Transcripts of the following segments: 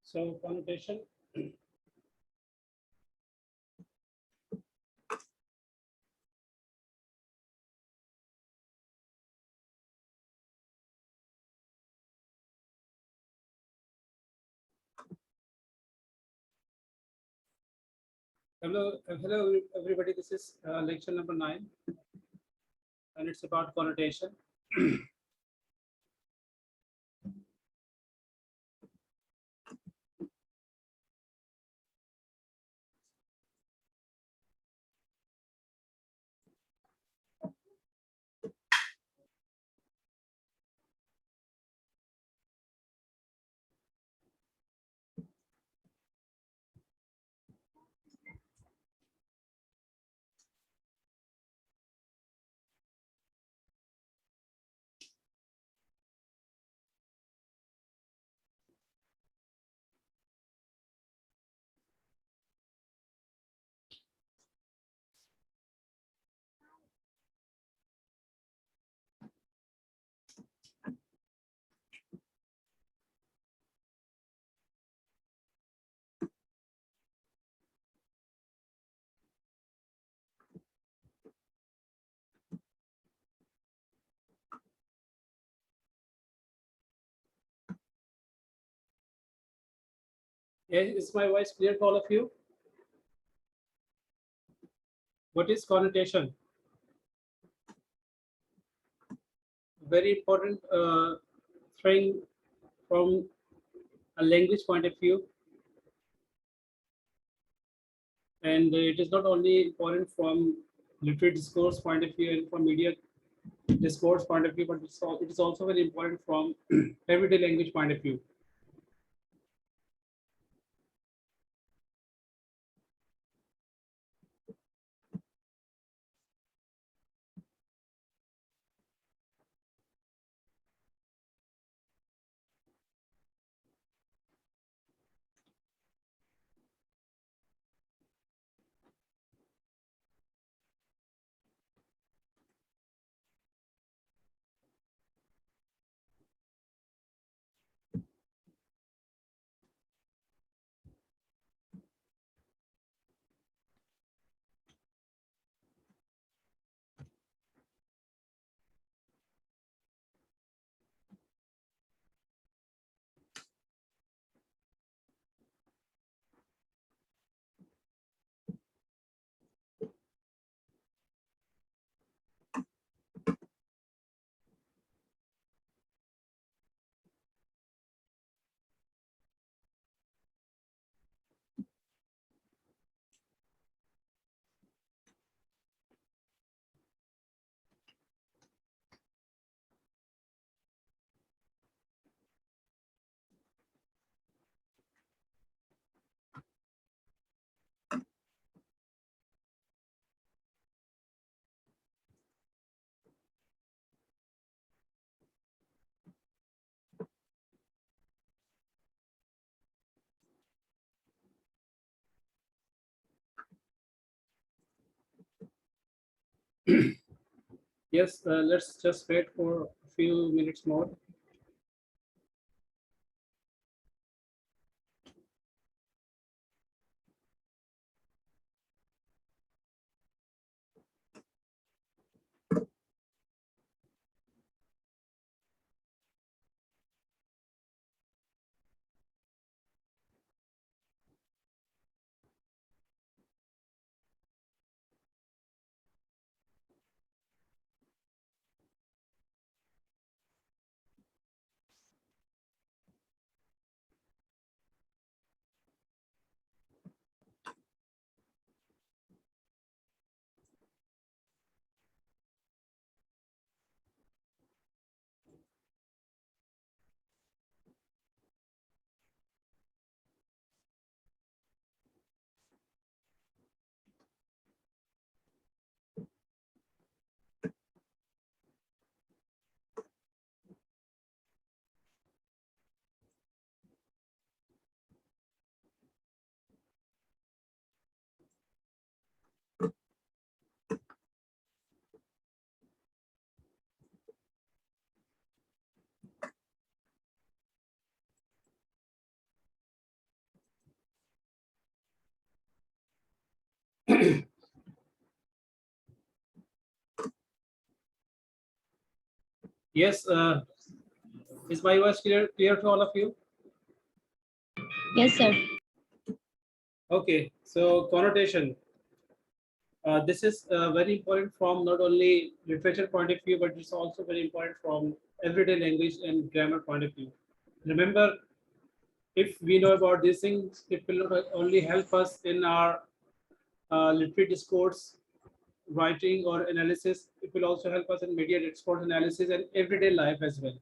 So connotation. Hello, everybody. This is lecture number 9, and it's about connotation. Yeah, is my voice clear to all of you? What is connotation? Very important thing from a language point of view, and it is not only important from literary discourse point of view and from media discourse point of view, but it is also very important from everyday language point of view. Yes, let's just wait for a few minutes more. Yes, is my voice clear to all of you? Yes, sir. Okay, so connotation. This is very important from not only literature point of view, but it's also very important from everyday language and grammar point of view. Remember, if we know about these things, it will not only help us in our literary discourse, writing or analysis, it will also help us in media discourse analysis and everyday life as well.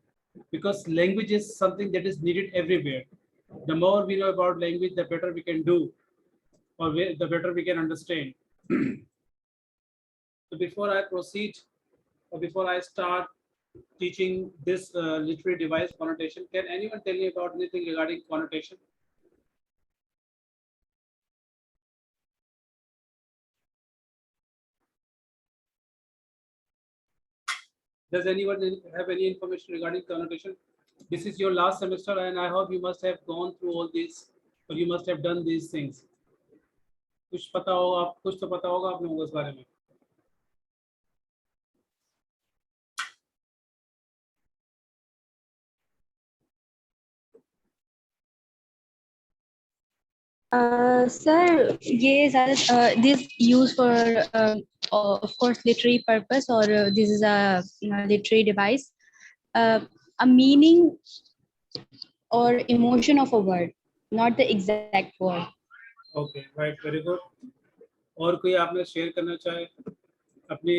Because language is something that is needed everywhere. The more we know about language, the better we can do, or the better we can understand. So before I proceed, or before I start teaching this literary device connotation, can anyone tell me about anything regarding connotation? Does anyone have any information regarding connotation? This is your last semester, and I hope you must have gone through all this, or you must have done these things. कुछ पता होगा आप कुछ तो पता होगा आप लोगों को इस बारे में. Sir, ये ज़्यादा this used for of course literary purpose or this is a literary device. A meaning or emotion of a word, not the exact word. Okay right very good. और कोई आपने शेयर करना चाहे अपनी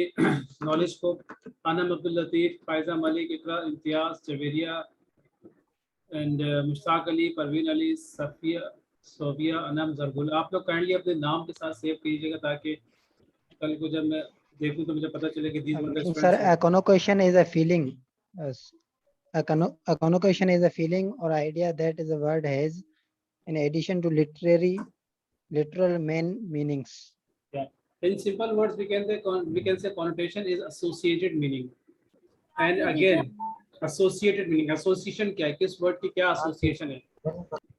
नॉलेज को? अनम अब्दुल लतीफ, फायजा मलिक, इकरा Imtiaz, Javeria and Mushtaq Ali, Parveen Ali, Safia, Sobia, Anam, जरगुल. आप लोग kindly अपने नाम के साथ सेव कीजिएगा ताकि कल को जब मैं देखूं तो मुझे पता चले कि these were the Sir, students. a connotation is a feeling. A connotation is a feeling or idea that is a word has, in addition to literal main meanings. Yeah. In simple words, we can say connotation is associated meaning. And again, associated meaning. Association क्या है? किस word की क्या association है?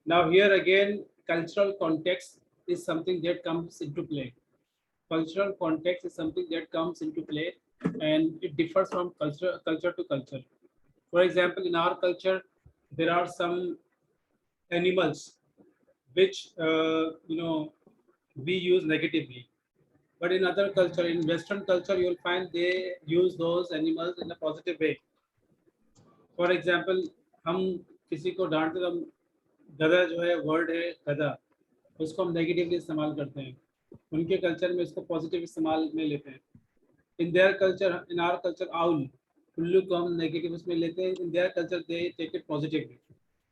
Now here again, cultural context is something that comes into play. Cultural context is something that comes into play, and it differs from culture to culture. For example, in our culture, there are some animals which we use negatively. But in other culture, in Western culture, you will find they use those animals in a positive way. For example, हम किसी को डांटते तो हम गधा जो है word है गधा, उसको हम नेगेटिवली इस्तेमाल करते हैं. उनके कल्चर में इसको पॉजिटिव इस्तेमाल में लेते हैं. In their culture, in our culture owl, उल्लू को हम नेगेटिव इसमें लेते हैं. In their culture they take it positively.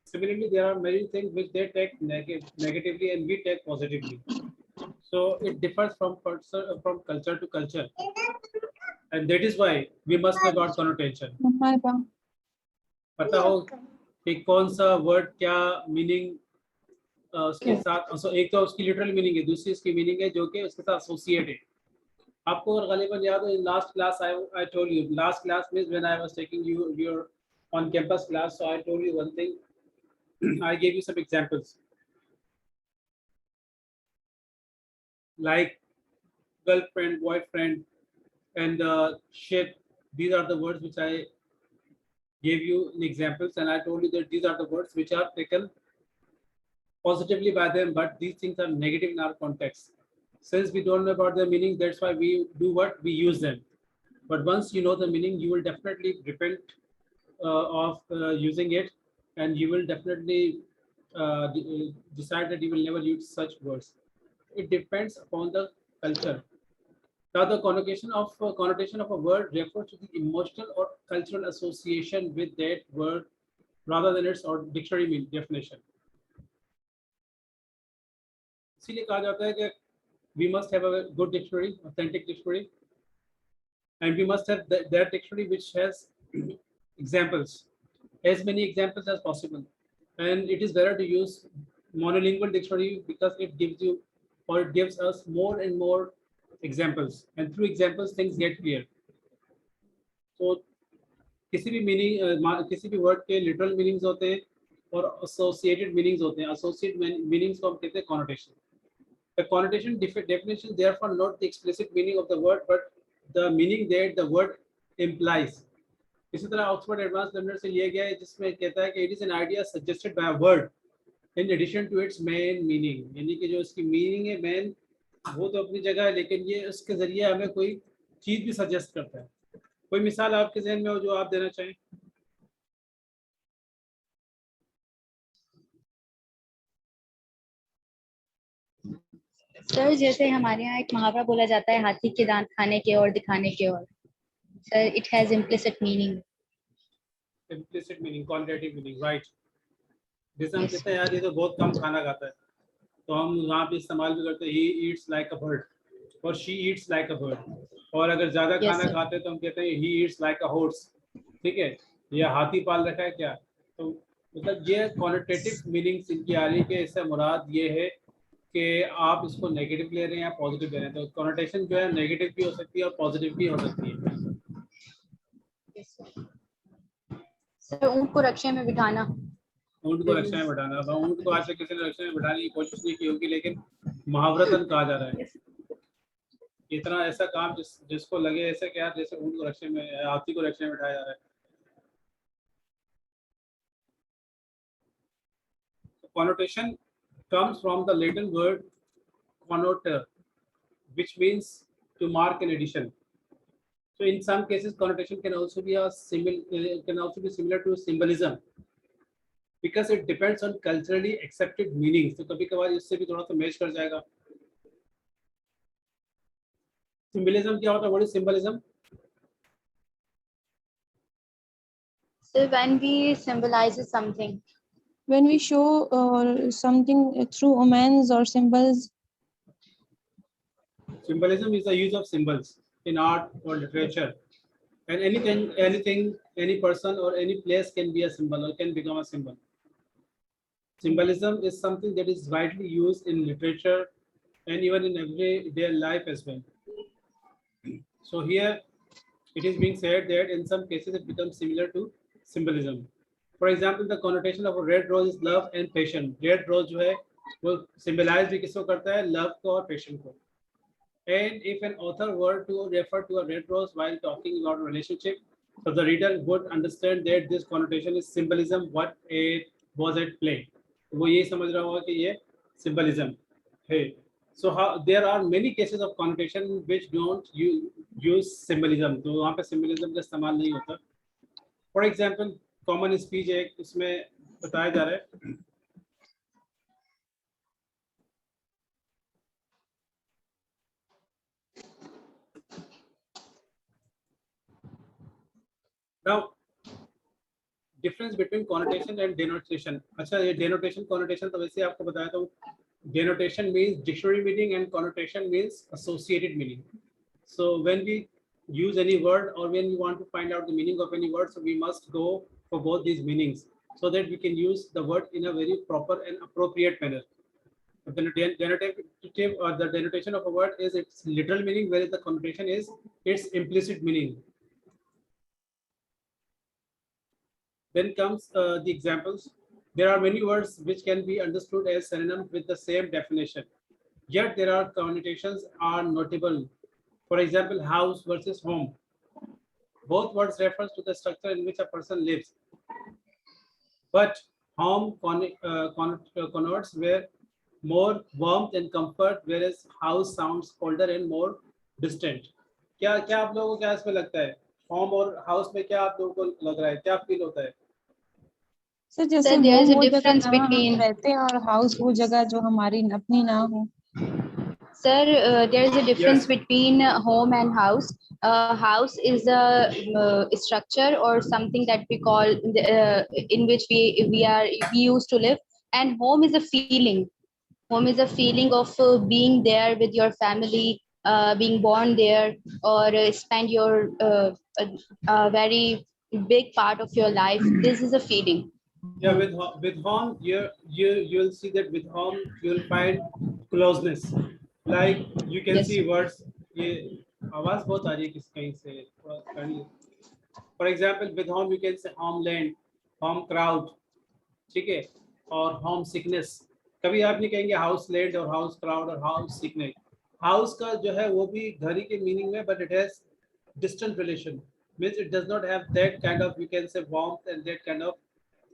Similarly, there are many things which they take negatively and we take positively. So it differs from culture to culture, and that is why we must know about connotation. पता हो कि कौन सा word क्या meaning उसके साथ. so, एक तो उसकी लिटरल मीनिंग है, दूसरी उसकी मीनिंग है जो कि उसके साथ एसोसिएट है. आपको अगर गालिबन याद हो, in last class I told you, last class means when I was taking your on campus class, so I told you one thing. I gave you some examples like girlfriend, boyfriend, and shit. These are the words which I gave you in examples, and I told you that these are the words which are taken positively by them, but these things are negative in our context. Since we don't know about the meaning, that's why we do what we use them. But once you know the meaning, you will definitely repent of using it, and you will definitely decide that you will never use such words. It depends upon the culture. Now, the connotation of a word refers to the emotional or cultural association with that word rather than its or dictionary definition. इसीलिए कहा जाता है कि we must have a good dictionary, authentic dictionary, and we must have that dictionary which has examples, as many examples as possible. And it is better to use monolingual dictionary because it gives you, or it gives us more and more examples, and through examples things get clear. So किसी भी meaning, किसी भी word के literal meanings होते हैं और associated meanings होते हैं. एसोसिएट मीनिंग्स को हम कहते हैं connotation. The connotation definition therefore not the explicit meaning of the word, but the meaning that the word implies. इसी तरह ऑक्सफोर्ड एडवांस लर्नर से लिया गया है, जिसमें कहता है कि it is an idea suggested by a word in addition to its main meaning, यानी कि जो इसकी मीनिंग है मेन वो तो अपनी जगह है, लेकिन ये उसके जरिए हमें कोई चीज भी सजेस्ट करता है। कोई मिसाल आपके जहन में हो जो आप देना चाहें? सर जैसे हमारे यहाँ एक मुहावरा बोला जाता है, हाथी के दांत खाने के और दिखाने के और। Sir it has implicit meaning. Implicit meaning, qualitative meaning, right. जैसे हम यस। कहते हैं यार ये तो बहुत कम खाना खाता है, तो हम वहाँ पे इस्तेमाल भी करते हैं ही ईट्स लाइक अ बर्ड और she eats like a bird. और अगर ज़्यादा यस खाना सर। खाते हैं तो हम कहते हैं ही ईट्स लाइक अ हॉर्स, ठीक है, या हाथी पाल रखा है क्या। तो मतलब ये क्वालिटेटिव मीनिंग्स इनकी आ रही है कि इससे मुराद ये है कि आप इसको नेगेटिव ले रहे हैं या पॉजिटिव ले रहे हैं। तो कॉनोटेशन जो है नेगेटिव भी हो सकती है और पॉजिटिव भी हो सकती है। सर ऊँट को रक्षा में बिठाना। ऊँट को रक्षा में बिठाना, अब ऊँट को आज तक किसी ने रक्षा में बिठाने की कोशिश नहीं की होगी, लेकिन मुहावरतन कहा जा रहा है। इतना ऐसा काम जिसको लगे ऐसे क्या जैसे ऊँट को रक्षा में, हाथी को रक्षा में बिठाया जा रहा है। Connotation comes from the Latin word connoter, which means to mark an addition. So in some cases, connotation can also be similar to symbolism because it depends on culturally accepted meanings. तो कभी कभार इससे भी थोड़ा सा match कर जाएगा। Symbolism क्या होता है? What is symbolism? So when we symbolizes something. When we show something through omens or symbols. Symbolism is the use of symbols in art or literature, and anything, any person or any place can be a symbol or can become a symbol. Symbolism is something that is widely used in literature and even in everyday life as well. So here it is being said that in some cases it becomes similar to symbolism. For example, the connotation of a red rose is love and passion. Red rose जो है वो symbolize भी किसको करता है? Love को और passion को. And if an author were to refer to a red rose while talking about a relationship, so the reader would understand that this connotation is symbolism, what it was at play. वो ये समझ रहा होगा कि ये symbolism है. So how, there are many cases of connotation which don't use symbolism. तो वहाँ पे symbolism का इस्तेमाल नहीं होता. For example, common speech है, इसमें बताया जा रहा है. Now, difference between connotation and denotation. अच्छा, ये डेनोटेशन कॉनोटेशन तो वैसे आपको बताया था. Denotation means dictionary meaning and connotation means associated meaning. So when we use any word or when we want to find out the meaning of any word, so we must go for both these meanings so that we can use the word in a very proper and appropriate manner. The denotative or the denotation of a word is its literal meaning, whereas the connotation is its implicit meaning. Then comes the examples. There are many words which can be understood as synonyms with the same definition, yet there are connotations are notable. For example, house versus home. Both words refers to the structure in which a person lives, but home connotes where more warmth and comfort, whereas house sounds colder and more distant. क्या क्या आप लोगों को क्या इसमें लगता है? Home और हाउस में क्या आप लोगों को लग रहा है, क्या फील होता है? सर जैसे Sir, there is home a वो जगह difference जहाँ हम between. रहते हैं और हाउस वो जगह जो हमारी अपनी ना हो. Sir, there is a difference Yes. between home and house. House is a structure or something that we call in which we used to live, and home is a feeling. Home is a feeling of being there with your family, being born there, or spend your a very big part of your life. This is a feeling. Yeah, with home, you'll see that with home you'll find closeness. Like you can Yes. see words. ये आवाज बहुत आ रही है किस कहीं से, थोड़ा कर लीजिए. For example, with home you can say homeland, home crowd, ठीक है, और home sickness. कभी आप नहीं कहेंगे house land और house crowd और house sickness. House का जो है वो भी घर ही के मीनिंग में, but it has distant relation. means it does not have that kind of, you can say, warmth and that kind of,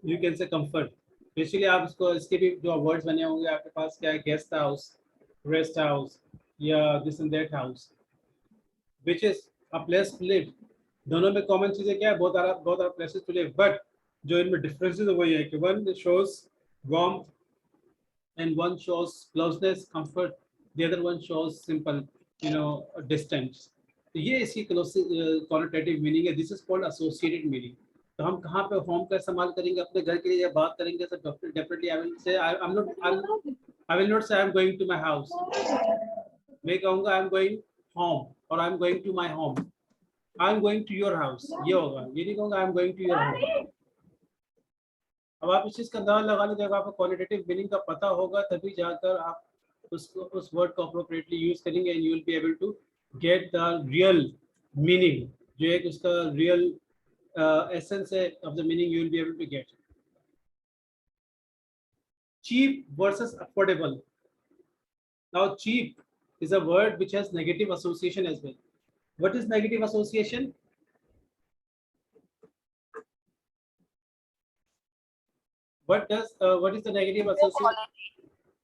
you can say, comfort. Basically आप इसको, इसके भी जो words बने होंगे आपके पास, क्या है, guest house, rest house, या this and that house, which is a place to live. दोनों में common चीजें क्या है, बहुत सारा places to live, but जो इनमें differences है वो ये है कि one shows warmth and one shows closeness, comfort, the other one shows simple, distance. तो ये इसकी connotative meaning है. This is called associated meaning. तो हम कहाँ पे home का इस्तेमाल करेंगे, अपने घर के लिए बात करेंगे, तो definitely I will say I will not say I am going to my house. मैं कहूँगा I am going home or I am going to my home. I am going to your house. ये होगा. ये नहीं कहूँगा I am going to your home. अब आप इस चीज का अंदाजा लगा लीजिए, जब आपको क्वालिटेटिव मीनिंग का पता होगा तभी जाकर आप उस वर्ड को अप्रोप्रिएटली यूज करेंगे and you will be able to get the real meaning, जो एक उसका रियल एसेंस है of the meaning, you will be able to get. Cheap versus affordable. Now cheap is a word which has negative association as well. What is negative association? What is the negative association?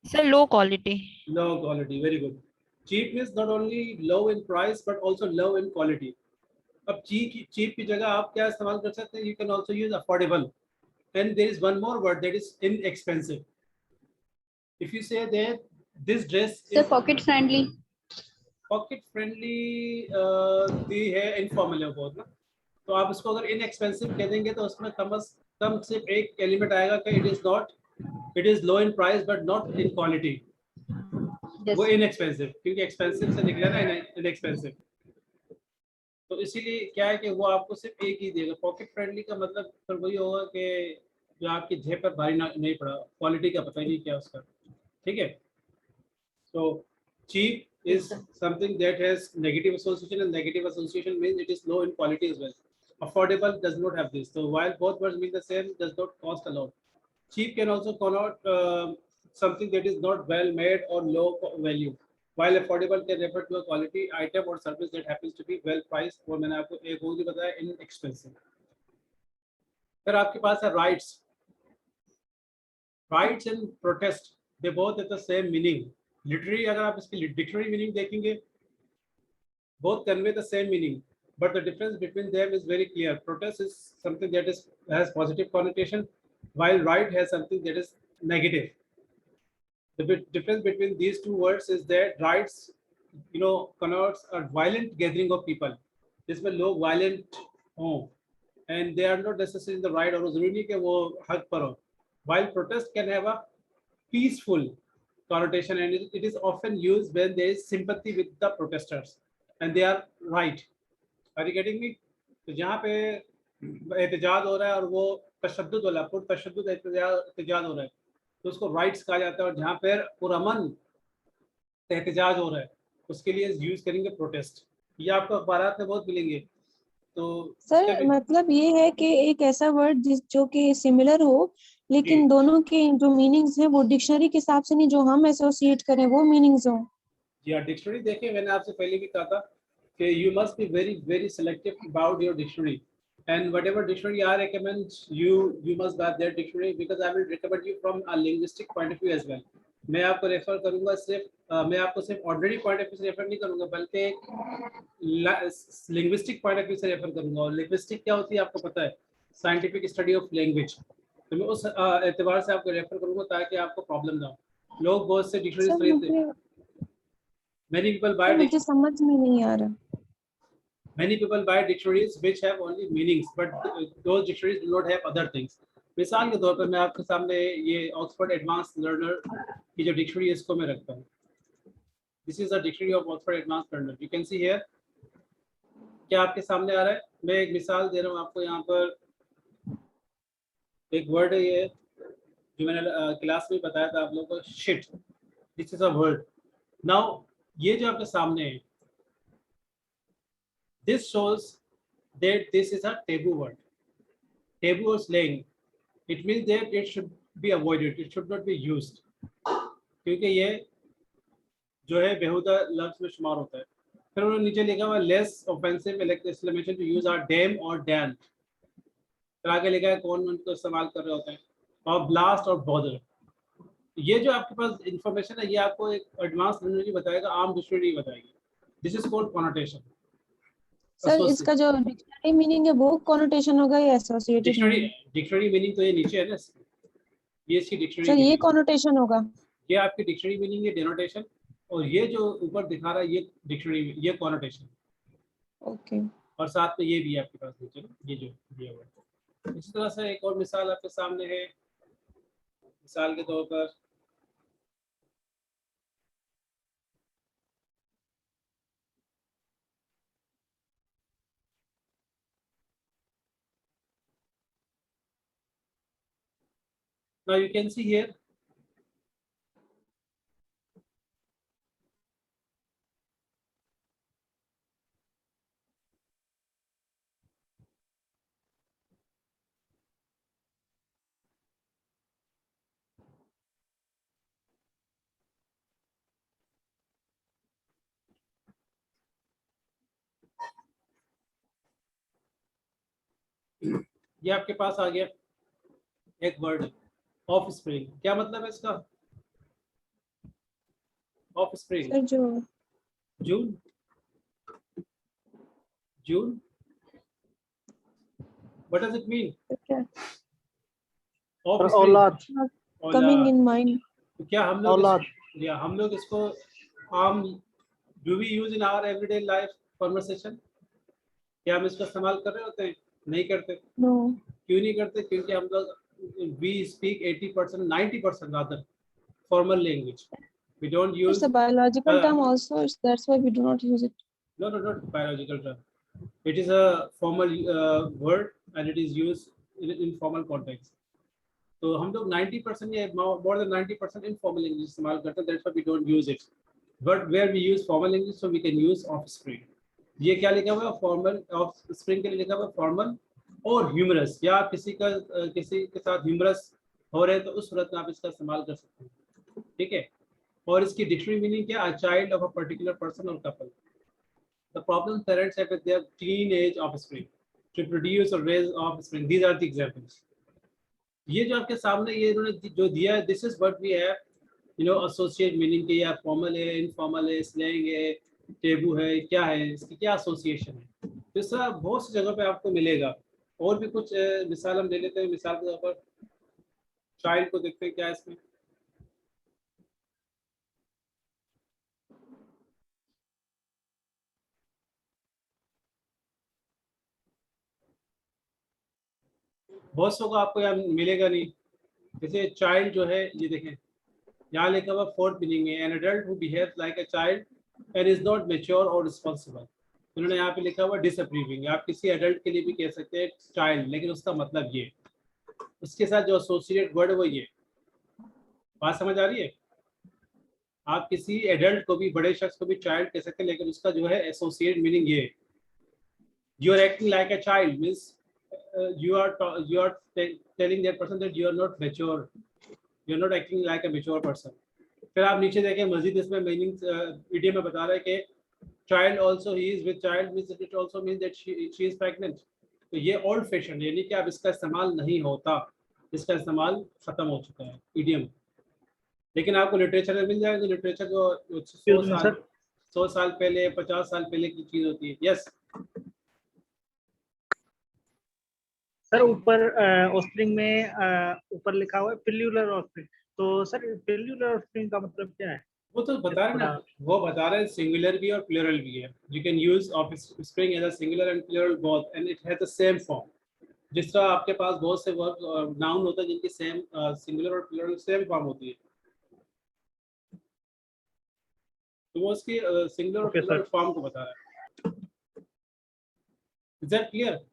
Sir, low quality. Low quality. Very good. Cheap means not only low in price but also low in quality. अब cheap की जगह आप क्या इस्तेमाल कर सकते हैं? You can also use affordable. And there is one more word, that is inexpensive. If you say that this dress Sir, is pocket friendly. pocket friendly, दी है informal है बहुत ना, तो आप इसको अगर inexpensive कह देंगे तो उसमें कम सिर्फ एक एलिमेंट आएगा कि it is low in price but not in quality. Yes. वो inexpensive, क्योंकि expensive से निकला ना inexpensive. तो इसीलिए क्या है कि वो आपको सिर्फ एक ही देगा. पॉकेट फ्रेंडली का मतलब फिर वही होगा कि जो आपकी जेब पर भारी नहीं पड़ा, क्वालिटी का पता ही नहीं क्या उसका. ठीक है. So cheap is something that has negative association, and negative association means it is low in quality as well. Affordable does not have this. So while both words mean the same, does not cost a lot. Cheap can also connote something that is not well made or low value, while affordable can refer to a quality item or service that happens to be well priced. और मैंने आपको एक और भी बताया, inexpensive. फिर आपके पास है rights. Rights and protest, they both have the same meaning. Literally अगर आप इसकी dictionary meaning देखेंगे, both convey the same meaning, but the difference between them is very clear. Protest is something that has positive connotation, while right has something that is negative. The difference between these two words is that rights, connotes a violent gathering of people. जिसमें लोग violent हों, and they are not necessarily in the right, और जरूरी नहीं कि वो हक पर हो. While protest can have a peaceful connotation, and it is often used when there is sympathy with the protesters and they are right. Are you getting me? तो जहाँ पे एहतजाज हो रहा है और वो तशद्दुद वाला पुरतशद्दुद एहतजाज हो रहा है तो उसको राइट्स कहा जाता है, और जहाँ पर पुरअमन एहतजाज हो रहा है उसके लिए यूज करेंगे प्रोटेस्ट. ये आपको अखबारात में बहुत मिलेंगे. तो सर मतलब ये है कि एक ऐसा वर्ड जो कि सिमिलर हो, लेकिन दोनों के जो मीनिंग्स हैं वो डिक्शनरी के हिसाब से नहीं, जो हम एसोसिएट करें वो मीनिंग्स हो. जी डिक्शनरी देखें, मैंने आपसे पहले भी कहा था कि you must be very very selective about your dictionary, and whatever dictionary I recommend you must buy that dictionary, because I will recommend you from a linguistic point of view as well. मैं आपको refer करूंगा मैं आपको सिर्फ ordinary point of view से refer नहीं करूंगा, बल्कि लिंग्विस्टिक पॉइंट ऑफ व्यू से रेफर करूंगा. और लिंग्विस्टिक क्या होती है आपको पता है, साइंटिफिक स्टडी ऑफ लैंग्वेज. तो मैं उस एतबार से आपको रेफर करूंगा ताकि आपको प्रॉब्लम ना हो. लोग बहुत से डिक्शनरी खरीदते हैं. Many people buy मुझे समझ में नहीं आ रहा. Many people buy dictionaries which have only meanings, but those dictionaries do not have other things. मिसाल के तौर पर मैं आपके सामने ये ऑक्सफोर्ड एडवांस लर्नर की जो डिक्शनरी है इसको मैं रखता हूँ. This is a dictionary of Oxford Advanced Learner. You can see here. क्या आपके सामने आ रहा है? मैं एक मिसाल दे रहा हूँ आपको. यहाँ पर एक वर्ड है ये जो मैंने क्लास में बताया था आप लोगों को, shit. This is a word. Now ये जो आपके सामने है, this shows that this is a taboo word. Taboo or slang. It means that it should be avoided. It should not be used. क्योंकि ये जो है बेहुदा लफ्ज में शुमार होता है. फिर उन्होंने नीचे लिखा हुआ less offensive exclamation to use or damn और डैन। फिर आगे लिखा है कौन उनको इस्तेमाल कर रहे होते हैं, और ब्लास्ट और बॉदर। ये जो आपके पास इंफॉर्मेशन है ये आपको एक एडवांस डिक्शनरी बताएगा, आम डिक्शनरी बताएगी। This is called connotation. Sir इसका जो डिक्शनरी मीनिंग है वो कॉनोटेशन होगा या associated dictionary meaning? Dictionary meaning तो ये नीचे है ना, ये इसकी डिक्शनरी सर ये मीनिंग, कॉनोटेशन होगा। ये आपकी डिक्शनरी मीनिंग है, डेनोटेशन। और ये जो ऊपर दिखा रहा है ये डिक्शनरी, ये कॉनोटेशन। ओके और साथ में ये भी है आपके पास नीचे ना, ये जो दिया हुआ है। इसी तरह से एक और मिसाल आपके सामने है। मिसाल के तौर पर now you can see here ये आपके पास आ गया एक वर्ड ऑफ स्प्रिंग। क्या मतलब है इसका? ऑफ स्प्रिंग, सर जो जून, जून, व्हाट डज इट मीन? क्या ऑफ औलाद, कमिंग इन माइंड? तो क्या हम लोग औलाद। या हम लोग इसको आम do we use in our everyday life conversation? क्या हम इसका इस्तेमाल कर रहे होते हैं? नहीं करते। नो क्यों नहीं करते? क्योंकि हम लोग we speak 80% 90% rather formal language, we don't use it's a biological term also, that's why we do not use it. no not biological term. It is a formal word and it is used in formal context. तो हम लोग 90% या more than 90% informal English इस्तेमाल करते हैं, that's why we don't use it. But where we use formal English, so we can use offspring. ये क्या लिखा हुआ है? फॉर्मल, offspring के लिए लिखा हुआ है फॉर्मल और ह्यूमरस, या किसी के साथ ह्यूमरस हो रहे तो उस सूरत में आप इसका इस्तेमाल कर सकते हैं, ठीक है। और इसकी डिक्शनरी मीनिंग क्या? A child of a particular person और couple. The problem parents have with their teenage offspring to produce or raise offspring. These are the examples. ये जो आपके सामने ये इन्होंने जो दिया है, this is what we have associate meaning के, या फॉर्मल है, इनफॉर्मल है, स्लैंग है, टेबू है, क्या है, इसकी क्या एसोसिएशन है। तो इस तरह बहुत सी जगह पे आपको मिलेगा। और भी कुछ मिसाल हम ले लेते हैं। मिसाल के तौर पर चाइल्ड को देखते हैं, क्या है इसमें? बहुत सौ का आपको यहाँ मिलेगा नहीं। जैसे चाइल्ड जो है, ये देखें यहाँ लिखा हुआ फोर्थ मीनिंग है, an adult who behaves like a child and is not mature और रिस्पांसिबल। उन्होंने यहाँ पे लिखा हुआ डिसअप्रूविंग। आप किसी एडल्ट के लिए भी कह सकते हैं चाइल्ड, लेकिन उसका मतलब ये, उसके साथ जो एसोसिएट वर्ड है वो ये। बात समझ आ रही है? आप किसी एडल्ट को भी, बड़े शख्स को भी चाइल्ड कह सकते हैं, लेकिन उसका जो है एसोसिएट मीनिंग ये। You are acting like a child means you are telling that person that you are not mature, you are not acting like a mature person. फिर आप नीचे देखें मजीद इसमें मीनिंग वीडियो में बता रहा है कि child also he is with child means it also means that she is pregnant. तो ये ओल्ड फैशन, यानी कि अब इसका इस्तेमाल नहीं होता, इसका इस्तेमाल खत्म हो चुका है इडियम। लेकिन आपको लिटरेचर में मिल जाएगा। लिटरेचर जो 100 साल पहले, 50 साल पहले की चीज होती है। यस सर ऊपर ऑस्प्रिंग में ऊपर लिखा हुआ है पिल्यूलर ऑस्प्रिंग, तो सर पिल्यूलर ऑस्प्रिंग का मतलब क्या है? वो तो बता रहे ना, वो बता रहे हैं सिंगुलर भी और प्लूरल भी है। You can use offspring as a singular and plural both and it has the same form. जिस तरह आपके पास बहुत से वर्ब नाउन होता है जिनकी सेम सिंगुलर और प्लूरल सेम फॉर्म होती है, तो वो उसकी सिंगुलर और प्लूरल फॉर्म को बता रहा है। Is that clear?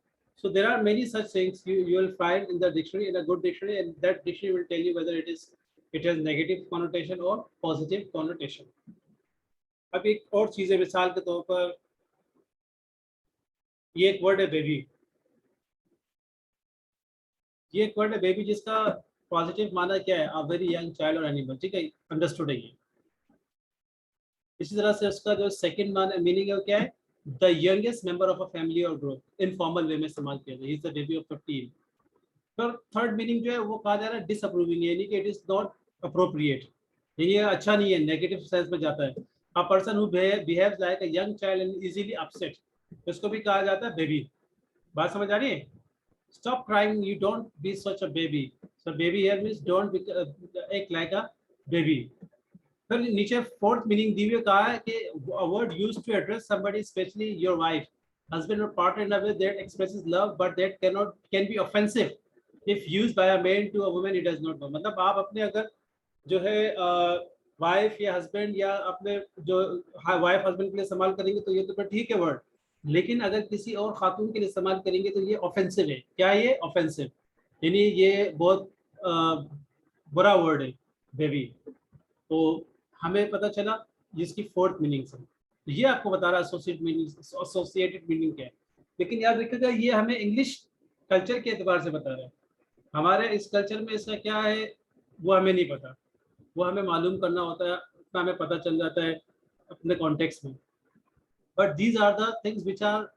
So there are many such things you will find in the dictionary, in a good dictionary, and that dictionary will tell you whether it has negative connotation or positive connotation. अब एक और चीज़ है, मिसाल के तौर पर ये एक वर्ड है बेबी। ये एक वर्ड है बेबी जिसका पॉजिटिव माना क्या है? अ वेरी यंग चाइल्ड और एनिमल, ठीक है, अंडरस्टूड है ये। इसी तरह से उसका जो सेकंड मीनिंग है वो क्या है, the youngest member of a family और ग्रुप, इनफॉर्मल वे में इस्तेमाल किया जाता है, he is the baby of 15। फिर थर्ड मीनिंग जो है वो कहा जा रहा है डिसअप्रूविंग, यानी कि इट इज नॉट अप्रोप्रिएट, यानी अच्छा नहीं है, नेगेटिव सेंस में जाता है। A person who behaves like a young child and easily upset, इसको भी कहा जाता है बेबी। बात समझ आ रही है? Stop crying, you don't be such a baby. So baby here means don't act like a baby. फिर नीचे फोर्थ मीनिंग दी हुई कहा है कि a word used to address somebody, especially your wife, husband or partner, in a way that expresses love but that can be offensive if used by a man to a woman he does not know। मतलब आप अपने अगर जो है wife या husband या अपने जो वाइफ हस्बैंड के लिए इस्तेमाल करेंगे तो ये तो फिर ठीक है वर्ड, लेकिन अगर किसी और खातून के लिए इस्तेमाल करेंगे तो ये ऑफेंसिव है। क्या ये ऑफेंसिव, यानी ये बहुत बुरा वर्ड है बेबी। तो हमें पता चला जिसकी फोर्थ मीनिंग से, ये आपको बता रहा है एसोसिएटेड मीनिंग क्या है। लेकिन याद रखिएगा ये हमें इंग्लिश कल्चर के एतबार से बता रहा है, हमारे इस कल्चर में इसका क्या है वो हमें नहीं पता, वो हमें मालूम करना होता है, उतना हमें पता चल जाता है अपने कॉन्टेक्स्ट में। But these are the things which are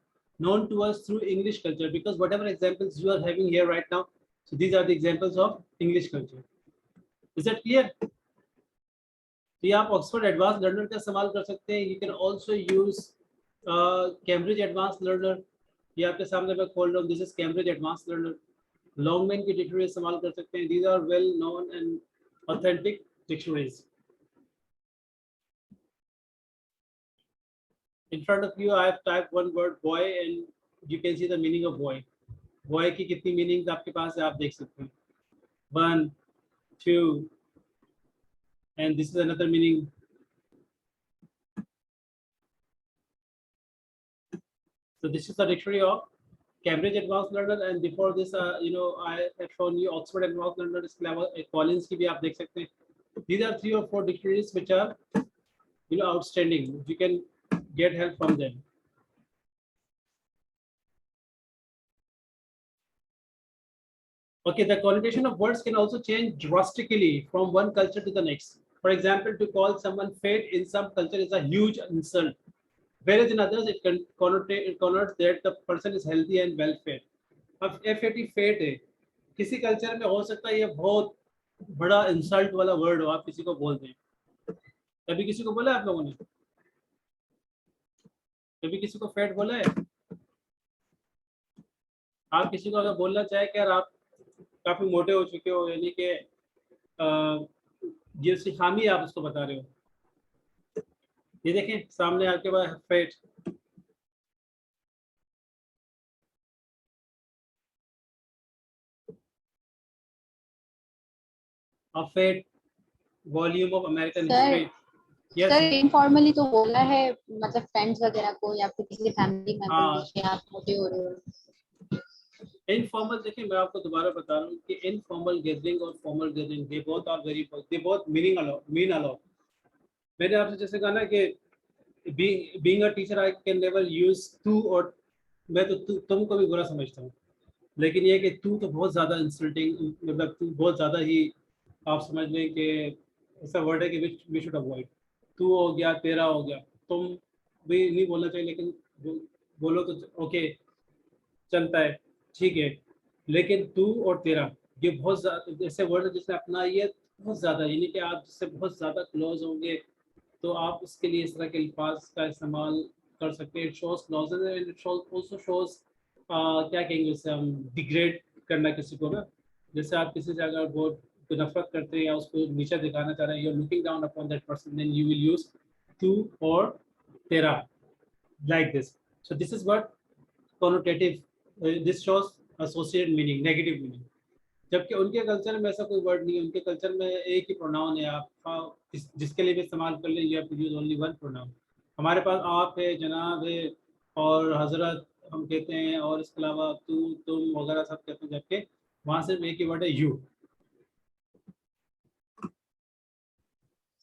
known to us through English culture, because whatever examples you are having here right now, so these are the examples of English culture. Is that clear? तो ये आप Oxford advance learner का इस्तेमाल कर सकते हैं। You can also use Cambridge advance learner, ये आपके सामने मैं खोल रहा हूँ, this is Cambridge advance learner. Longman की डिक्शनरी इस्तेमाल कर सकते हैं, these are well known and authentic dictionaries. In front of you I have typed one word boy and you can see the meaning of boy. Boy की कितनी meanings आपके पास है आप देख सकते हैं, 1 2 and this is another meaning। So this is the dictionary of Cambridge Advanced Learner, and before this I have shown you Oxford Advanced Learner, इसके अलावा Collins की भी आप देख सकते हैं। These are 3 or 4 dictionaries which are outstanding, you can get help from them। Okay, the connotation of words can also change drastically from one culture to the next. For example, to call someone fat in some culture is a huge insult, whereas in others it connotes that the person is healthy and well fed। अब FAT fat है, किसी culture में हो सकता है ये बहुत बड़ा इंसल्ट वाला वर्ड हो, आप किसी को बोल दें। कभी किसी को बोला है आप लोगों ने, कभी किसी को फैट बोला है? आप किसी को अगर बोलना चाहे कि यार आप काफी मोटे हो चुके हो, यानी कि ये सी खामी आप उसको बता रहे हो। ये देखें सामने आपके पास fat, a fat volume of American Sir, history। Yes, sir informally तो बोला है, मतलब फ्रेंड्स वगैरह को या फिर किसी फैमिली मेंबर हाँ। को कि आप मोटे हो रहे हो। इनफॉर्मल देखिए मैं आपको दोबारा बता रहा हूँ कि इनफॉर्मल गैदरिंग और फॉर्मल गैदरिंग ये बहुत आर वेरी दे बहुत मीन अलॉट। मैंने आपसे जैसे कहा ना कि being a teacher I can never use तू, और मैं तो तुम को भी बुरा समझता हूँ, लेकिन ये कि तू तो बहुत ज़्यादा इंसल्टिंग, मतलब तू बहुत ज़्यादा ही आप समझ लें कि ऐसा वर्ड है कि वी शुड अवॉइड। तू हो गया, तेरा हो गया, तुम भी नहीं बोलना चाहिए, लेकिन बोलो तो ओके चलता है, ठीक है, लेकिन तू और तेरा ये बहुत ज़्यादा ऐसे वर्ड है जिसने अपना ये बहुत ज़्यादा, यानी कि आप जिससे बहुत ज़्यादा क्लोज होंगे तो आप उसके लिए इस तरह के अल्फाज का इस्तेमाल कर सकते हैं। It shows closeness and it also shows क्या कहेंगे उसे हम, डिग्रेड करना किसी को ना, जैसे आप किसी से अगर बहुत नफरत करते हैं या उसको नीचा दिखाना चाह रहे हैं, you are looking down upon that person, then you will use तू और तेरा like this। So this is what connotative, this shows associated meaning, negative meaning। जबकि उनके कल्चर में ऐसा कोई वर्ड नहीं है, उनके कल्चर में एक ही प्रोनाउन है, आप जिसके लिए भी इस्तेमाल कर ले, you have to use only one pronoun. हमारे पास आप है, जनाब है और हजरत हम कहते हैं, और इसके अलावा तू तुम वगैरह सब कहते हैं, जबकि वहाँ सिर्फ एक ही वर्ड है यू।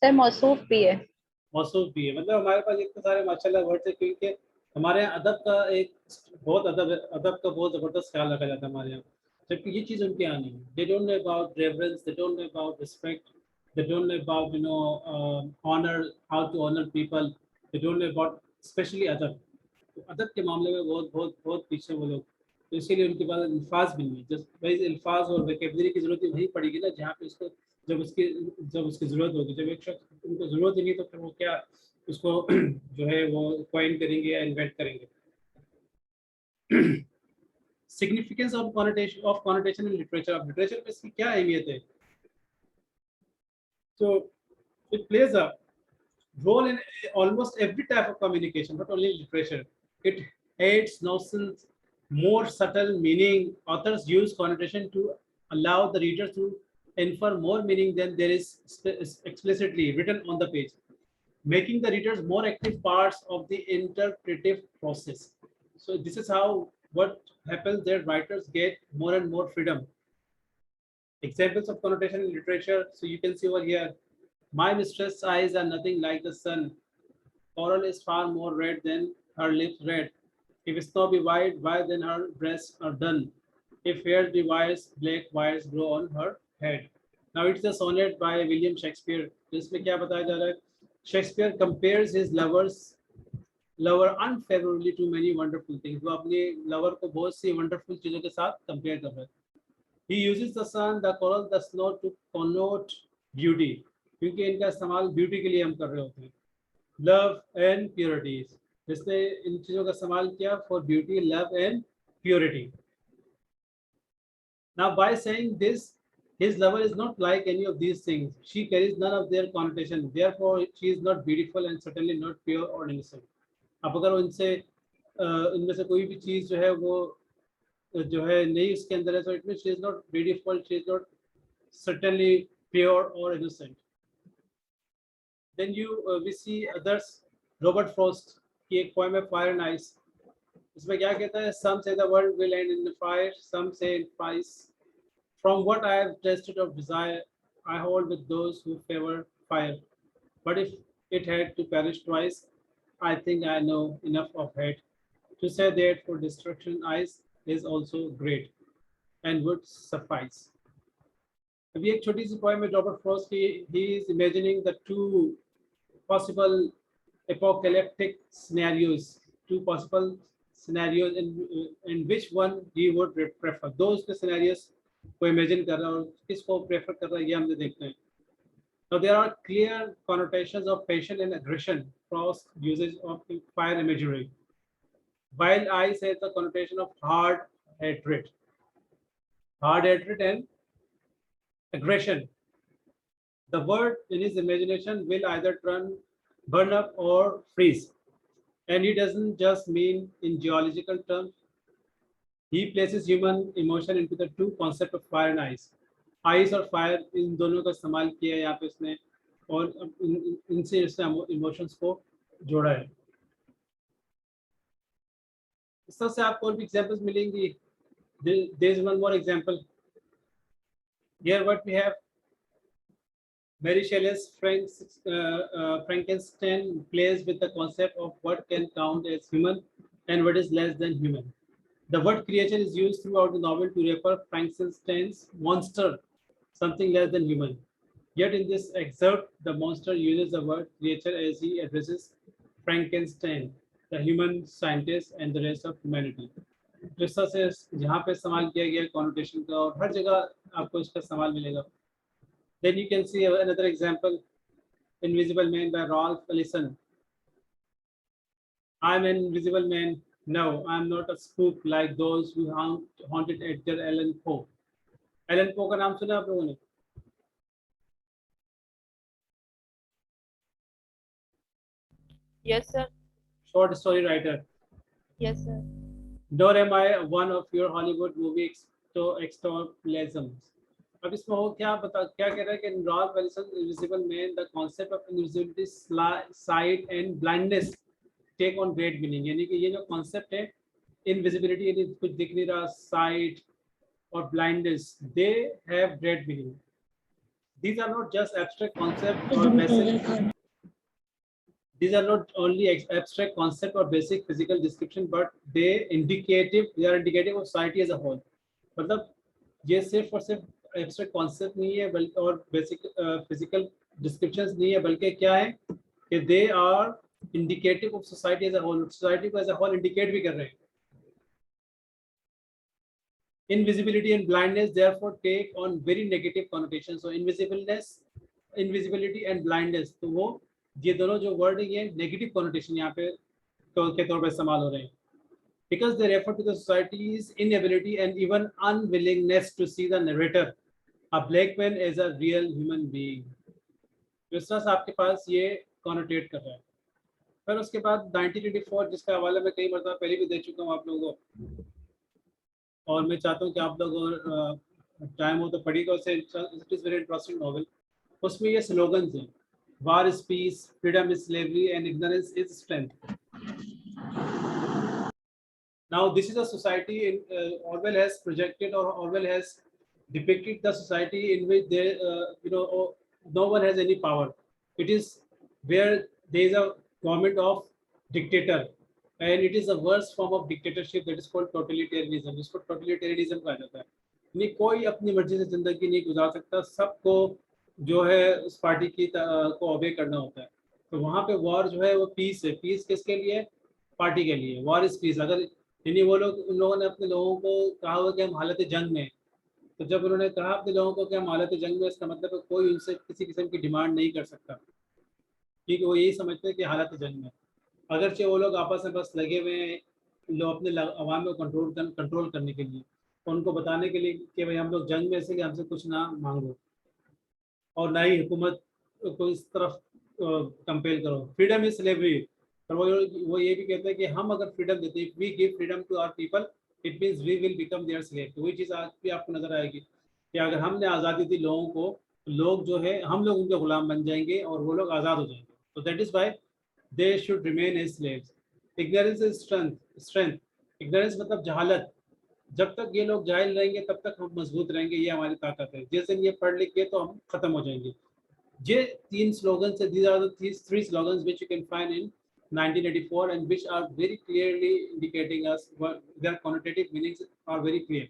सर मौसूफ भी है, मौसूफ भी है, मतलब हमारे पास इतने सारे माशाल्लाह वर्ड है, क्योंकि हमारे यहाँ अदब का एक बहुत अदब का बहुत ज़बरदस्त ख्याल रखा जाता है हमारे यहाँ, जबकि ये चीज़ उनके यहाँ नहीं है। They don't know about reverence, they don't know about respect, They don't know about honor, how to honor people. They don't know about especially अदब. तो अदब के मामले में बहुत बहुत बहुत पीछे वो लोग. तो इसीलिए उनके पास अल्फाज भी नहीं. जस्ट वही अल्फाज और वोकैबुलरी की जरूरत वही पड़ेगी ना जहाँ पे उसको जब उसकी जरूरत होगी. जब एक शख्स उनको जरूरत ही नहीं तो फिर वो क्या उसको जो है वो कॉइन करेंगे या इन्वेंट करेंगे. Significance of connotation in literature. अब लिटरेचर में इसकी क्या अहमियत है? So it plays a role in almost every type of communication, not only literature. It adds notions, more subtle meaning. Authors use connotation to allow the reader to infer more meaning than there is explicitly written on the page, making the readers more active parts of the interpretive process. So this is how what happens that writers get more and more freedom. Examples of connotation in literature. So you can see over here, my mistress' eyes are nothing like the sun. Coral is far more red than her lips red. If snow be white, why then her breasts are done? If hair be wires, black wires grow on her head. Now it's a sonnet by William Shakespeare. इसमें क्या बताया जा रहा है? Shakespeare compares his lover unfavorably to many wonderful things. वो अपने lover को बहुत सी wonderful चीजों के साथ compare कर रहा है. He uses the sun, the coral, the snow to connote beauty. क्योंकि इनका इस्तेमाल ब्यूटी के लिए हम कर रहे होते हैं. Love and purity. इसने इन चीजों का इस्तेमाल किया for beauty, love and purity. Now by saying this, his lover is not like any of these things. She carries none of their connotation. Therefore, she is not beautiful and certainly not pure or innocent. अब अगर इनसे इनमें से कोई भी चीज जो है वो जो है नहीं उसके अंदर है, so it means she is not beautiful, she is not certainly pure or innocent. Then we see others. Robert Frost की एक poem है Fire and Ice. इसमें क्या कहता है? Some say the world will end in the fire, some say in ice. From what I have tasted of desire, I hold with those who favor fire. But if it had to perish twice, I think I know enough of hate to say that for destruction ice is also great and would suffice. अभी एक छोटी सी poem है Robert Frost की. He is imagining the two possible apocalyptic scenarios, in which one he would prefer. Those the scenarios को imagine कर रहा है और किसको prefer कर रहा है ये हमने देखना है. Now there are clear connotations of passion and aggression. Frost uses of fire imagery, while I say the connotation of hard hatred and aggression. The word in his imagination will either burn up or freeze. And he doesn't just mean in geological terms. He places human emotion into the two concepts of fire and ice. Ice और fire इन दोनों का इस्तेमाल किया है यहाँ पे इसने और इनसे इसने इमोशंस को जोड़ा है. इस तरह से आपको और भी एग्जांपल्स मिलेंगी. There is one more example. Here what we have, Mary Shelley's Frankenstein plays with the concept of what can count as human and what is less than human. The word creature is used throughout the novel to refer Frankenstein's monster, something less than human. Yet in this excerpt, the monster uses the word creature as he addresses Frankenstein, the human scientist, and the rest of humanity. जिस तरह से जहाँ पे इस्तेमाल किया गया connotation का और हर जगह आपको इसका इस्तेमाल मिलेगा. Then you can see another example, Invisible Man by Ralph Ellison. I'm an invisible man. No, I'm not a spook like those who haunted Edgar Allan Poe. Allan Poe का नाम सुना आप लोगों ने? Yes, sir. Short story writer. Yes, sir. Nor am I one of your Hollywood movie externalisms. अब इसमें हो क्या कह रहा है कि Ralph Ellison Invisible Man, the concept of invisibility, sight and blindness take on great meaning. यानी कि ये जो concept है invisibility यानी कुछ दिख नहीं रहा, sight और blindness, they have great meaning. These are not just abstract concepts or basic. These are not only abstract concept or basic physical description, but they are indicative of society as a whole. मतलब ये सिर्फ और सिर्फ abstract concept नहीं है बल्कि और basic physical descriptions नहीं है, बल्कि क्या है कि they are indicative of society as a whole, society को एज अ होल इंडिकेट भी कर रहे हैं. Invisibility and blindness therefore take on very negative connotations. So invisibility and blindness, तो वो ये दोनों जो वर्ड है ये नेगेटिव कॉनोटेशन यहाँ पे के तौर पर इस्तेमाल हो रहे हैं. Because they refer to the society's inability and even unwillingness to see the narrator, a black man, as a real human being. इस तरह से आपके पास ये कॉनोटेट कर रहा है. फिर उसके बाद 1984, जिसका हवाला मैं कई मरतबा पहले भी दे चुका हूँ आप लोगों को, और मैं चाहता हूँ कि आप लोग टाइम हो तो पढ़िएगा उसे. It is very interesting novel. उसमें ये स्लोगन्स हैं: वार is peace, freedom is slavery and ignorance is strength. Now this is a society Orwell has projected, or Orwell has depicted the society in which no one has any power. It is where there is a government of dictator, and it is the worst form of dictatorship that is called totalitarianism. जिसको totalitarianism कहा जाता है. नहीं, कोई अपनी मर्जी से जिंदगी नहीं गुजार सकता, सबको जो है उस पार्टी की को ओबे करना होता है. तो वहाँ पे वॉर जो है वो पीस है. पीस किसके लिए? पार्टी के लिए. War is peace. अगर यानी वो लोग, उन लोगों ने अपने लोगों को कहा हुआ कि हम हालत जंग में, तो जब उन्होंने कहा अपने लोगों को कि हम हालत जंग में, इसका मतलब है कोई उनसे किसी किस्म की डिमांड नहीं कर सकता, क्योंकि वो यही समझते हैं कि हालत जंग में. अगरचे वो लोग आपस में बस लगे हुए हैं लोग अपने अवाम को कंट्रोल करने के लिए, उनको बताने के लिए कि भाई हम लोग जंग में से कि हमसे कुछ ना मांगो और ना ही हुकूमत को इस तरफ कंपेल करो. Freedom is slavery. और वो ये भी कहते हैं कि हम अगर फ्रीडम देते हैं, we give freedom to our people, it means we will become their slave. तो वही चीज़ आज भी आपको नजर आएगी कि अगर हमने आज़ादी दी लोगों को, लोग जो है हम लोग उनके गुलाम बन जाएंगे और वो लोग आज़ाद हो जाएंगे. तो that is why they should remain as slaves. Ignorance is strength. Ignorance मतलब जहालत. जब तक ये लोग जाहिल रहेंगे तब तक हम मजबूत रहेंगे, ये हमारी ताकत है. जिस दिन ये पढ़ लिख के तो हम खत्म हो जाएंगे. ये तीन स्लोगन से, these are the three slogans which you can find in 1984 and which are very clearly indicating us what their connotative meanings are very clear.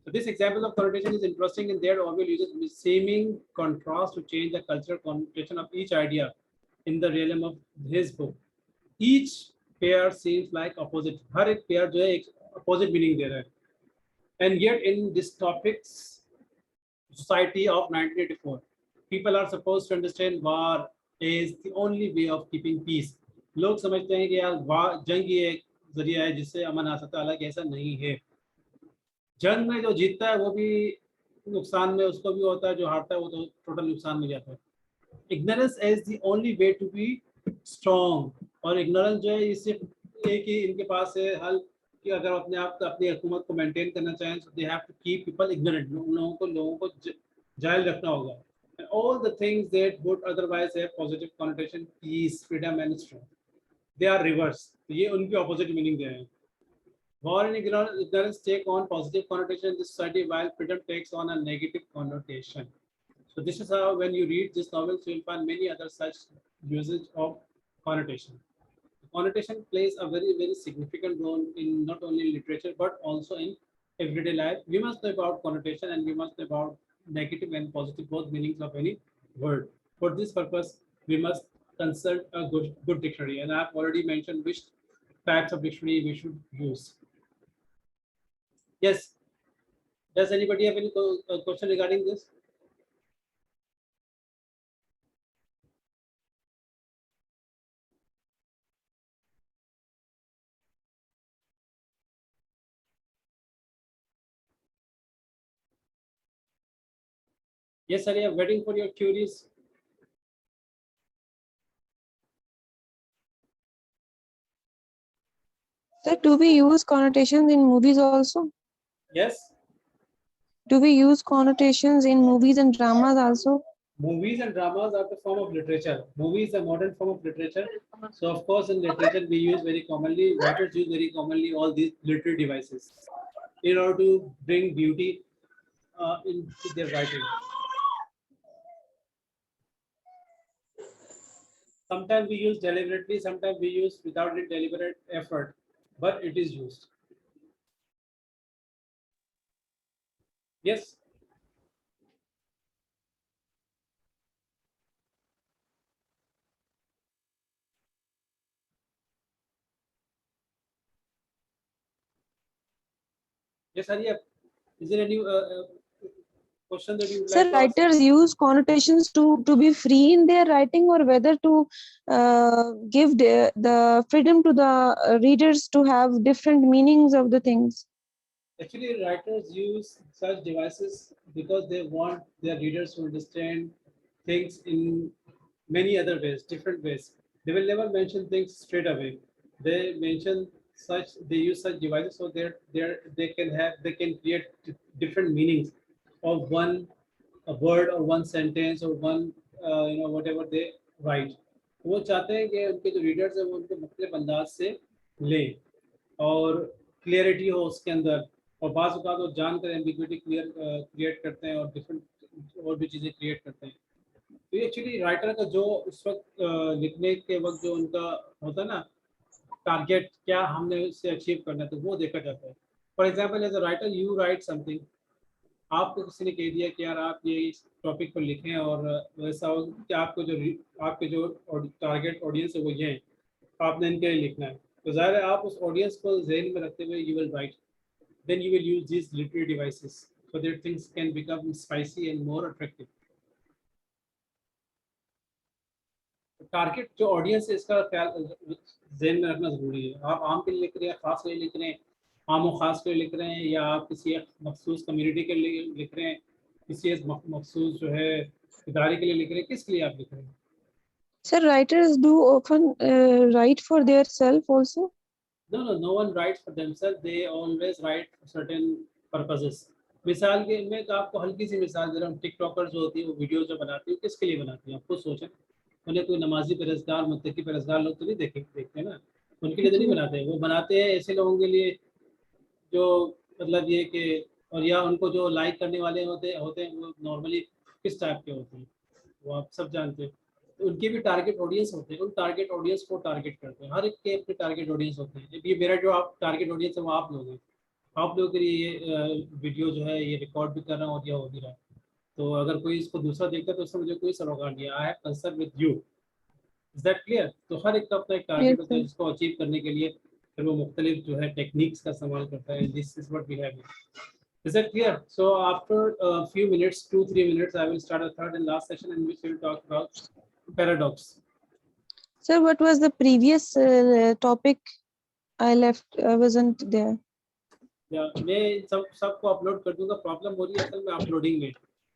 So this example of connotation is interesting in that Orwell uses seeming contrast to change the cultural connotation of each idea in the realm of his book. Each pair seems like opposite. हर एक pair जो है एक opposite meaning दे रहा है. And yet in this topics society of 1984, people are supposed to understand war is the only way of keeping peace. लोग समझते हैं कि यार जंग ही एक जरिया है जिससे अमन आ सकता है, हालांकि ऐसा नहीं है. जंग में जो जीतता है वो भी नुकसान में उसको भी होता है, जो हारता है वो तो टोटल नुकसान में जाता है. Ignorance is the only way to be strong. और इग्नोरेंस जो है इससे एक ही इनके पास है हल कि अगर अपने आप अपनी हुकूमत को मेंटेन करना चाहें तो they have to keep people ignorant. लोगों को जाहिल रखना होगा. And all the things that would otherwise have positive connotation, peace, freedom and strength, they are reverse. ये उनके opposite meaning दे रहे हैं. War and ignorance take on positive connotation in this society, while freedom takes on a negative connotation. So this is how, when you read this novel, you will find many other such usage of connotation. Connotation plays a very, very significant role in not only literature but also in everyday life. We must know about connotation and we must know about negative and positive both meanings of any word. For this purpose, we must consult a good dictionary, and I have already mentioned which types of dictionary we should use. Yes. Does anybody have any question regarding this? Yes, sir. I'm waiting for your queries. Sir, do we use connotations in movies also? Yes. Do we use connotations in movies and dramas also? Movies and dramas are the form of literature. Movie is a modern form of literature. So of course in literature we use very commonly, writers use very commonly all these literary devices in order to bring beauty into their writing. Sometimes we use deliberately, sometimes we use without any deliberate effort, but it is used. Yes. Yes, Arya, is there any question that you would Sir, like to ask? writers use connotations to be free in their writing, or whether to give the freedom to the readers to have different meanings of the things. Actually, writers use such devices because they want their readers to understand things in many other ways, different ways. They will never mention things straight away. They mention such, they use such devices so they can create different meanings of one a word or one sentence or one whatever they write. वो चाहते हैं कि उनके जो readers हैं वो उनको मुख्तलिफ अंदाज से लें और क्लियरिटी हो उसके अंदर, और बाज़ औक़ात वो जानकर एम्बिग्विटी क्रिएट करते हैं और डिफरेंट और भी चीज़ें क्रिएट करते हैं। तो एक्चुअली राइटर का जो उस वक्त लिखने के वक्त जो उनका होता है ना टारगेट, क्या हमने उससे अचीव करना है, तो वो देखा जाता है। For example as a writer you write something, आपको किसी ने कह दिया कि यार आप ये इस टॉपिक पर लिखें और वैसा हो कि आपके जो टारगेट ऑडियंस है वो ये है, आपने इनके लिए लिखना है, तो ज़ाहिर है आप उस ऑडियंस को ज़हन में रखते हुए you will write, then you will use this literary devices so that things can become spicy and more attractive. Target जो ऑडियंस है इसका ख्याल ज़हन में रखना ज़रूरी है। आप आम के लिए लिख रहे हैं, ख़ास के लिए लिख रहे हैं, आम और ख़ास के लिए लिख रहे हैं, या आप किसी एक मखसूस कम्युनिटी के लिए लिख रहे हैं, किसी एक मखसूस जो है इदारे के लिए लिख रहे हैं, किसके लिए आप लिख रहे हैं? Sir, writers do often write for their self also. No one writes for themselves. They always write for certain purposes. मिसाल के मैं तो आपको हल्की सी मिसाल दे रहा हूँ, टिकटॉकर जो होती है वो वीडियो जो बनाती है किसके लिए बनाती है, आप खुद सोचें। उन्हें कोई नमाजी परहेज़गार मुत्तकी परहेज़गार लोग तो नहीं देखते ना, उनके लिए तो नहीं बनाते, वो बनाते हैं ऐसे लोगों के लिए जो मतलब ये कि, और या उनको जो लाइक करने वाले होते हैं वो नॉर्मली किस टाइप के होते हैं वो आप सब जानते हैं। तो उनके भी टारगेट ऑडियंस होते हैं, उन टारगेट ऑडियंस को टारगेट करते हैं, हर एक के अपने टारगेट ऑडियंस होते हैं। ये मेरा जो आप टारगेट ऑडियंस है वो आप लोग हैं, आप लोगों के लिए ये वीडियो जो है ये रिकॉर्ड भी कर रहा हूँ और यह हो भी रहा है। तो अगर कोई इसको दूसरा देखता है तो उससे मुझे कोई सरोकार नहीं है। I have concern with you, is that clear? तो हर एक का अपना एक टारगेट Yes, होता है sir. जिसको अचीव करने के लिए फिर वो मुख्तलिफ जो है टेक्निक्स का इस्तेमाल करता है। This is what we have. Is that clear? So after a few minutes, 2-3 minutes, I will start a third and last session in which we will talk about paradox. Sir, what was the previous topic? I left. I wasn't there. मैं सबको upload कर दूंगा। Problem हो रही है असल में uploading में,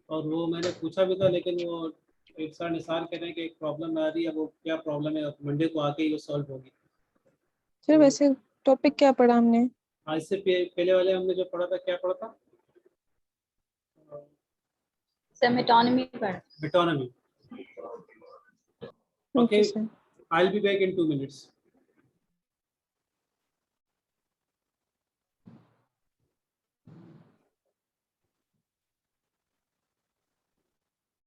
और वो मैंने पूछा भी था लेकिन वो एक सर निसार कह रहे हैं कि एक प्रॉब्लम आ रही है, वो क्या प्रॉब्लम है मंडे को आके ही वो सॉल्व होगी। Sir, वैसे टॉपिक क्या पढ़ा हमने? आज से पहले वाले हमने जो पढ़ा था, क्या पढ़ा था? मेटोनमी पढ़ा। Metonymy. Okay, Okay, sir. I'll be back in 2 minutes.